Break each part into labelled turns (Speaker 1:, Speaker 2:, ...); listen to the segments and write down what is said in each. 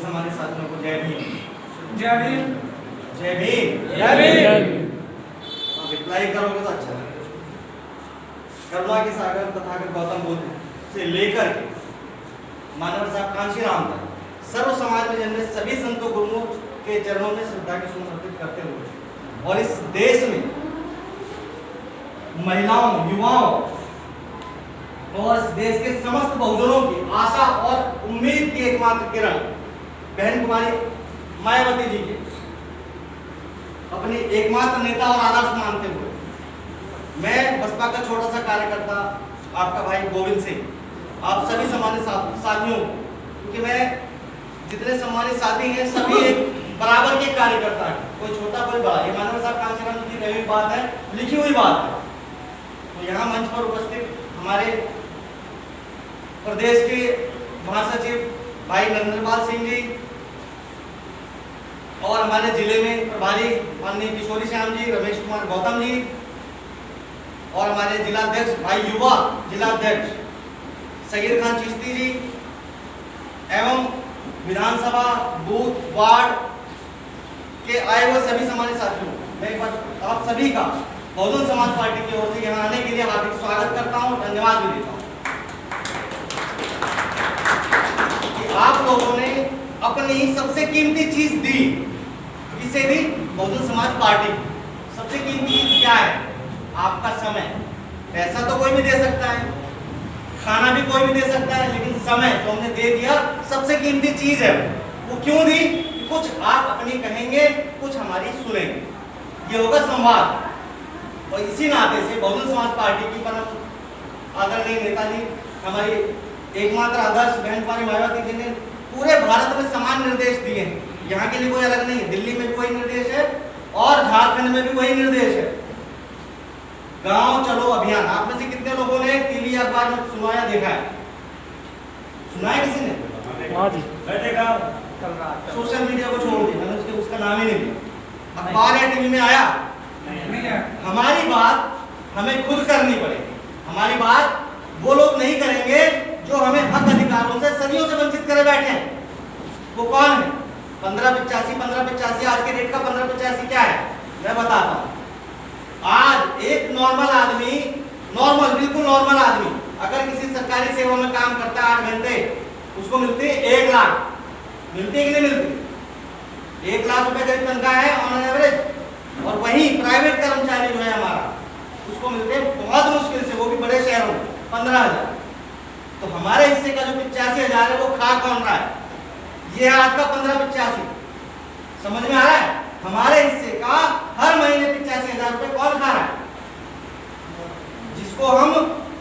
Speaker 1: हमारे साथियों को जय भीम।
Speaker 2: जय भीम।
Speaker 1: जय भीम।
Speaker 2: जय भीम।
Speaker 1: रिप्लाई करोगे तो अच्छा है। करुणा के सागर तथागत गौतम बुद्ध से लेकर के मानव साहब कांशीराम तक सर्व समाज में जन्मे सभी संतों गुरुओं के चरणों में श्रद्धा के सुमन अर्पित करते हुए और इस देश में महिलाओं, युवाओं और इस देश के समस्त बहुजनों की आशा और उम्मीद की एकमात्र किरण बहन कुमारी मायावती जी के अपने एकमात्र नेता और आदर्श मानते हुए मैं बसपा का छोटा सा कार्यकर्ता आपका भाई गोविंद सिंह, आप सभी सम्मानित साथियों, क्योंकि मैं जितने सम्मानित साथी हैं सभी एक बराबर के कार्यकर्ता हैं, कोई छोटा कोई बड़ा। ये मानव साहब कांशीराम जी की रही बात है, लिखी हुई बात है। तो यहाँ मंच पर उपस्थित हमारे प्रदेश के महासचिव भाई नरेंद्रपाल सिंह जी और हमारे जिले में प्रभारी माननीय किशोरी श्याम जी, रमेश कुमार गौतम जी और हमारे जिलाध्यक्ष भाई युवा जिलाध्यक्ष सगीर खान चिश्ती जी एवं विधानसभा बूथ वार्ड के आए हुए सभी सम्मानित साथियों, मैं एक बार आप सभी का बहुजन समाज पार्टी की ओर से यहाँ आने के लिए हार्दिक स्वागत करता हूँ, धन्यवाद भी देता हूँ कि आप लोगों ने अपनी सबसे कीमती चीज दी। किसे दी? बहुजन समाज पार्टी। सबसे कीमती चीज क्या है? आपका समय। पैसा तो कोई भी दे सकता है, खाना भी कोई भी दे सकता है, लेकिन समय तो हमने दे दिया, सबसे कीमती चीज है। वो क्यों दी? कुछ आप अपनी कहेंगे, कुछ हमारी सुनेंगे, ये होगा संवाद। और इसी नाते से बहुजन समाज पार्टी की परम आदरणीय नेताजी हमारी एकमात्र आदर्श बहन कुमारी मायावती जी ने पूरे भारत में समान निर्देश दिए हैं। यहाँ के लिए कोई अलग नहीं है, दिल्ली में भी वही निर्देश है और झारखंड में भी वही निर्देश है। गांव चलो अभियान, आप में से कितने लोगों ने टीवी अखबार में सुना या देखा है? सुना है किसी ने?
Speaker 2: हाँ जी,
Speaker 1: मैं देखा। सोशल मीडिया को छोड़ दिया, मैंने उसका नाम ही नहीं लिया। अखबार या टीवी में आया नहीं है। हमारी बात हमें खुद करनी पड़ेगी। हमारी बात वो लोग नहीं करेंगे जो हमें हक अधिकारों से सदियों से वंचित करे बैठे हैं। वो कौन है? 1585 आज के डेट का 1585 क्या है मैं बताता हूँ। आज एक नॉर्मल आदमी, बिल्कुल नॉर्मल आदमी अगर किसी सरकारी सेवा में काम करता है 8 घंटे, उसको मिलती है 1 लाख। मिलती है कि नहीं मिलती? 1 लाख रुपए करीब तनख्वाह है ऑन एवरेज। और वही प्राइवेट कर्मचारी जो है हमारा, उसको मिलते हैं बहुत मुश्किल से, वो भी बड़े शहरों में 15,000। तो हमारे हिस्से का जो 85,000 है वो खा कौन रहा है? ये है आज का 1585। समझ में आ रहा है? हमारे हिस्से का हर महीने 85,000 रुपए कौन खा रहा है? जिसको हम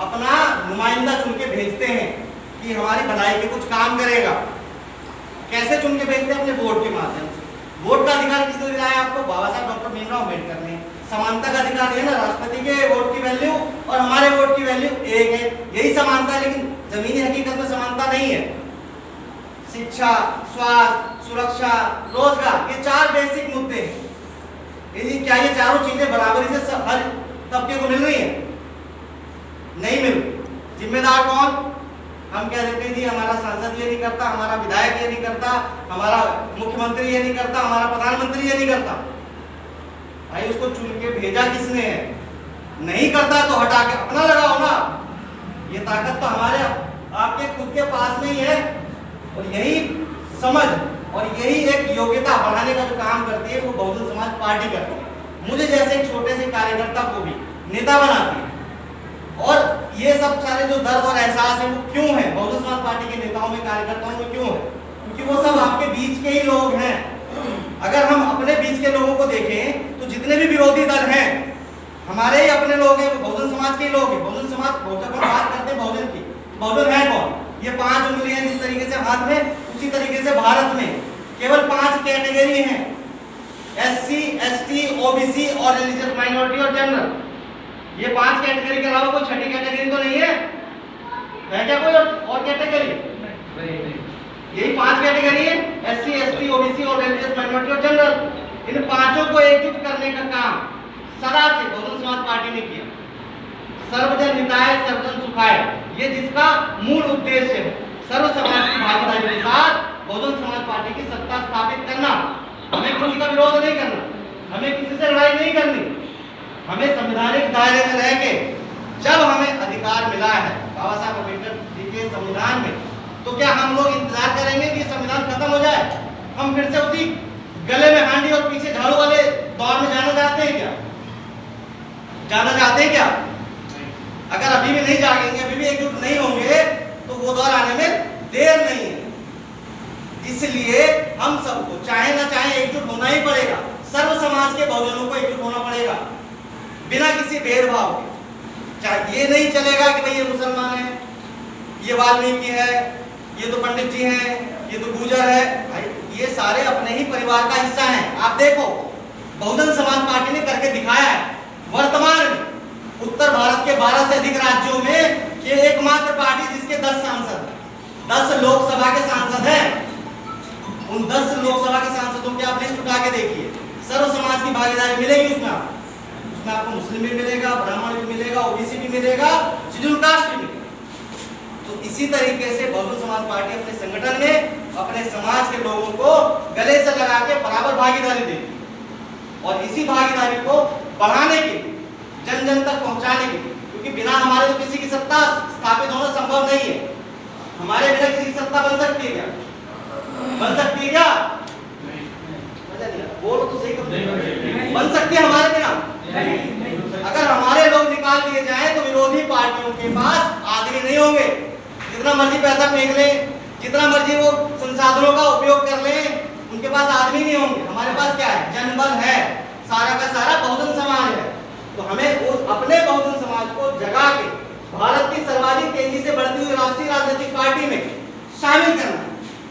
Speaker 1: अपना नुमाइंदा चुन के भेजते हैं कि हमारी भलाई के कुछ काम करेगा। कैसे चुन के भेजते हैं? अपने वोट के माध्यम से। वोट का अधिकार किसने दिलाया आपको? बाबा साहब डॉक्टर भीमराव अम्बेडकर ने। समानता का अधिकार है ना, राष्ट्रपति के वोट की वैल्यू और हमारे वोट की वैल्यू एक है, यही समानता है। लेकिन जमीनी हकीकत में समानता नहीं है। शिक्षा, स्वास्थ्य, सुरक्षा, रोजगार, ये 4 बेसिक मुद्दे हैं। यदि क्या ये चारों चीजें बराबरी से हर तबके को मिल रही है? नहीं मिल रही। जिम्मेदार कौन? हम कह देते हैं जी हमारा सांसद ये नहीं करता, हमारा विधायक ये नहीं करता, हमारा मुख्यमंत्री ये नहीं करता, हमारा प्रधानमंत्री ये नहीं करता। भाई उसको चुन के भेजा किसने है? नहीं करता तो हटा के अपना लगाओ ना। ये ताकत तो हमारे आपके खुद के पास में ही है। और यही समझ और यही एक योग्यता बढ़ाने का जो काम करती है वो बहुजन समाज पार्टी करती है। मुझे जैसे एक छोटे से कार्यकर्ता को भी नेता बनाती है। और ये सब सारे जो दर्द और एहसास है वो क्यों है बहुजन समाज पार्टी के नेताओं में, कार्यकर्ताओं में क्यों है? क्योंकि वो सब आपके बीच के ही लोग हैं। अगर हम अपने बीच के लोगों को देखें तो जितने भी विरोधी दल हैं हमारे ही अपने लोग हैं, वो बहुजन समाज के ही लोग हैं। बहुजन समाज बहुजन बात करते हैं बहुजन की, बहुजन है कौन? ये 5 उंगलियां जिस तरीके से हाथ में, उसी तरीके से भारत में केवल 5 कैटेगरी हैं, SC, ST, OBC और रिलीजियस माइनॉरिटी और जनरल। ये 5 कैटेगरी के अलावा कोई छठी कैटेगरी तो नहीं है क्या? कोई और कैटेगरी? यही 5 कैटेगरी है, SC, ST, OBC और रिलीजियस माइनॉरिटी और जनरल। इन 5 को एकजुट करने का काम सदा से बहुजन समाज पार्टी ने किया। सर्वजन हिताय सर्वजन सुखाय, ये जिसका मूल उद्देश्य है। सर्व समाज की भागीदारी के साथ बहुजन समाज पार्टी की सत्ता स्थापित करना। हमें किसी का विरोध नहीं करना, हमें किसी से लड़ाई नहीं करनी। हमें संवैधानिक दायरे में रह के जब हमें अधिकार मिला है बाबा साहब अम्बेडकर जी के संविधान में, तो क्या हम लोग इंतजार करेंगे कि संविधान खत्म हो जाए? हम फिर से उसी गले में हांडी और पीछे झाड़ू वाले दौर में जाना चाहते हैं क्या? जाना चाहते हैं क्या? अगर अभी भी नहीं जागेंगे, अभी भी एकजुट नहीं होंगे, तो वो दौर आने में देर नहीं है। इसलिए हम सबको चाहे ना चाहे एकजुट होना ही पड़ेगा। सर्व समाज के बहुजनों को एकजुट होना पड़ेगा बिना किसी भेदभाव के। चाहे ये नहीं चलेगा कि भाई ये मुसलमान है, ये वाल्मीकि है, ये तो पंडित जी हैं, ये तो गुर्जर है। भाई ये सारे अपने ही परिवार का हिस्सा हैं। आप देखो बहुजन समाज पार्टी ने करके दिखाया है। वर्तमान में उत्तर भारत के 12 से अधिक राज्यों में ये एकमात्र पार्टी जिसके 10 सांसद हैं, 10 लोकसभा के सांसद हैं। उन 10 लोकसभा के सांसदों की आप लिस्ट उठा के देखिए, सर्व समाज की भागीदारी मिलेगी उसमें आपको मुस्लिम भी मिलेगा, ब्राह्मण भी मिलेगा, ओबीसी भी मिलेगा, शेड्यूल कास्ट भी मिलेगा। तो इसी तरीके से बहुजन समाज पार्टी अपने संगठन में अपने समाज के लोगों को गले से लगा के बराबर भागीदारी देगी और इसी भागीदारी को बढ़ाने के लिए, जन जन तक पहुंचाने के लिए, क्योंकि बिना हमारे तो किसी की सत्ता स्थापित होना संभव नहीं है। हमारे बिना किसी की सत्ता बन सकती है क्या? बन सकती है क्या? बोलो तो सही करो। बन सकती है हमारे बिना? अगर हमारे लोग निकाल दिए जाएं तो विरोधी पार्टियों के पास आदमी नहीं होंगे। जितना मर्जी पैसा फेंक लें, जितना मर्जी वो संसाधनों का उपयोग कर लें, उनके पास आदमी नहीं होंगे। हमारे पास क्या है? जनबल है, सारा का सारा बहुजन समाज है। तो हमें उस अपने बहुजन समाज को जगा के भारत की सर्वाधिक तेजी से बढ़ती हुई राष्ट्रीय राजनीतिक पार्टी में शामिल करना है,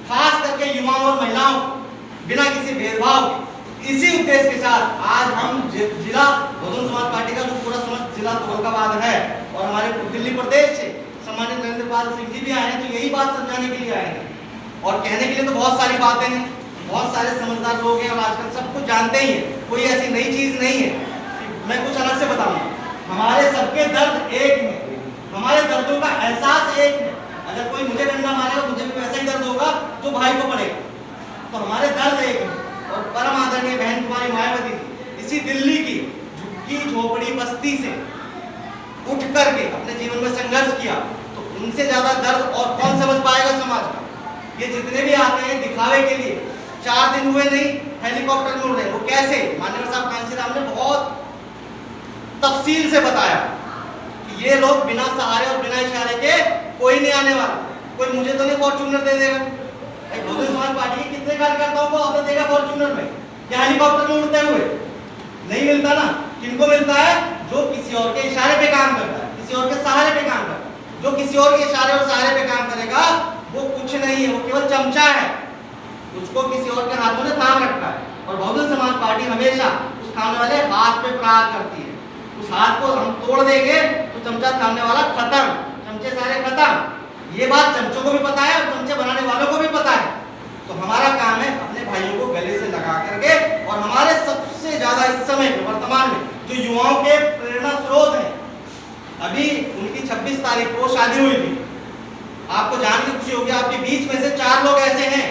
Speaker 1: खास करके युवाओं और महिलाओं को बिना किसी भेदभाव के। इसी उद्देश्य के साथ आज हम जिला बहुजन समाज पार्टी का जो पूरा समस्त जिला औरंगाबाद है और हमारे दिल्ली प्रदेश से सम्मानित नरेंद्र पाल सिंह जी भी आए हैं, तो यही बात समझाने के लिए आए हैं। और कहने के लिए तो बहुत सारी बातें हैं, बहुत सारे समझदार लोग हैं और आजकल सब कुछ जानते ही हैं, कोई ऐसी नई चीज नहीं है। मैं कुछ अलग से बताऊंगा। हमारे सबके दर्द एक है, हमारे दर्दों का एहसास एक है। अगर कोई मुझे डंडा मारेगा, मुझे भी वैसा ही दर्द होगा जो भाई को पड़ेगा। तो हमारे दर्द एक है। और परम आदरणीय बहन कुमारी मायावती इसी दिल्ली की झुग्गी झोपड़ी बस्ती से उठ करके अपने जीवन में संघर्ष किया, तो उनसे ज्यादा दर्द और कौन समझ पाएगा समाज का? ये जितने भी आते हैं दिखावे के लिए, 4 दिन हुए नहीं हेलीकॉप्टर में उड़ रहे, वो कैसे? माननीय साहब कांशीराम ने बहुत तफसील से बताया कि ये लोग बिना सहारे और बिना इशारे के कोई नहीं आने वाला। कोई मुझे तो नहीं फॉर्च्यूनर दे देगा। बहुजन समाज पार्टी के कितने कार्यकर्ताओं को आपने देखा फॉर्च्यूनर में या हेलीकॉप्टर में उड़ते हुए? नहीं मिलता ना। किनको मिलता है? जो किसी और के इशारे पे काम करता है, किसी और के सहारे पे काम करता है। जो किसी और के इशारे और सहारे पे काम करेगा वो कुछ नहीं है, वो केवल चमचा है, उसको किसी और के हाथों ने थाम रखा है। और बहुजन समाज पार्टी हमेशा उस थामने वाले हाथ पे प्रहार करती है। उस हाथ को हम तोड़ देंगे तो चमचा थामने वाला खत्म, चमचे सारे खत्म। ये बात चमचों को भी पता है और चमचे बनाने वालों को भी पता है। तो हमारा काम है अपने भाइयों को गले से लगा करके, और हमारे सबसे ज्यादा इस समय वर्तमान में जो युवाओं के प्रेरणा स्रोत हैं, अभी उनकी 26 तारीख को शादी हुई थी। आपको जान के खुशी होगी, आपके बीच में से 4 लोग ऐसे हैं,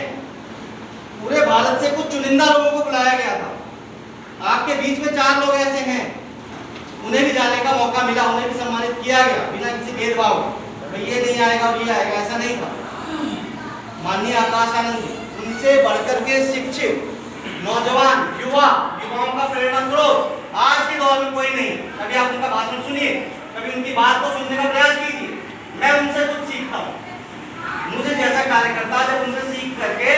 Speaker 1: पूरे भारत से कुछ चुनिंदा लोगों को बुलाया गया था। आपके बीच में 4 लोग ऐसे हैं, उन्हें भी जाने का मौका मिला, उन्हें भी सम्मानित किया गया बिना किसी भेदभाव के। ये नहीं आएगा और ये आएगा, ऐसा नहीं था। माननीय आकाश आनंद जी, उनसे बढ़कर के शिक्षित नौजवान युवाओं का प्रेरणा स्रोत आज के दौर में कोई नहीं। कभी आप उनका भाषण सुनिए, कभी उनकी बात को सुनने का प्रयास कीजिए। मैं उनसे कुछ सीखता हूँ। मुझे जैसा कार्यकर्ता जब उनसे सीख करके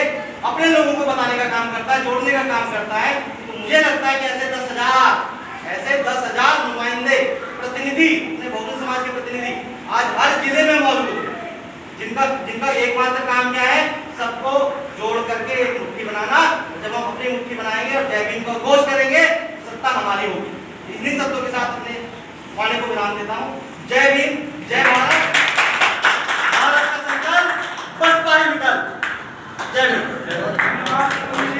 Speaker 1: अपने लोगों को बताने का काम करता है, जोड़ने का काम करता है, तो मुझे लगता है कि ऐसे 10,000 नुमाइंदे प्रतिनिधि, अपने बहुजन समाज के प्रतिनिधि आज हर जिले में मौजूद है, जिनका एकमात्र काम क्या है? सबको जोड़ करके एक मुट्ठी बनाना। जब हम अपनी मुट्ठी बनाएंगे और जय भीम का घोष करेंगे, सत्ता हमारी होगी। इन्हीं शब्दों के साथ अपने वाणी को विराम देता हूँ। जय भीम, जय भारत, भारत का संकल्प बसपा ही विकल्प। जय भीम।